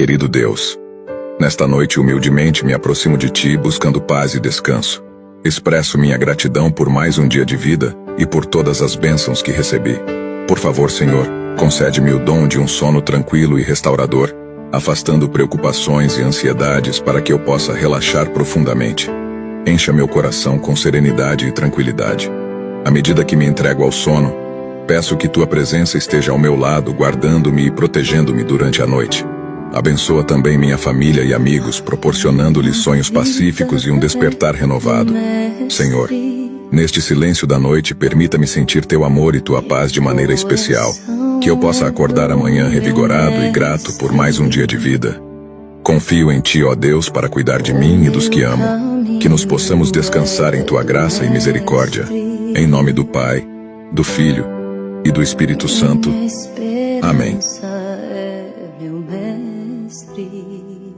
Querido Deus, nesta noite humildemente me aproximo de Ti buscando paz e descanso. Expresso minha gratidão por mais um dia de vida e por todas as bênçãos que recebi. Por favor, Senhor, concede-me o dom de um sono tranquilo e restaurador, afastando preocupações e ansiedades para que eu possa relaxar profundamente. Encha meu coração com serenidade e tranquilidade. À medida que me entrego ao sono, peço que Tua presença esteja ao meu lado, guardando-me e protegendo-me durante a noite. Abençoa também minha família e amigos, proporcionando-lhes sonhos pacíficos e um despertar renovado. Senhor, neste silêncio da noite, permita-me sentir Teu amor e Tua paz de maneira especial, que eu possa acordar amanhã revigorado e grato por mais um dia de vida. Confio em Ti, ó Deus, para cuidar de mim e dos que amo, que nos possamos descansar em Tua graça e misericórdia. Em nome do Pai, do Filho e do Espírito Santo. Amém. Meu mestre.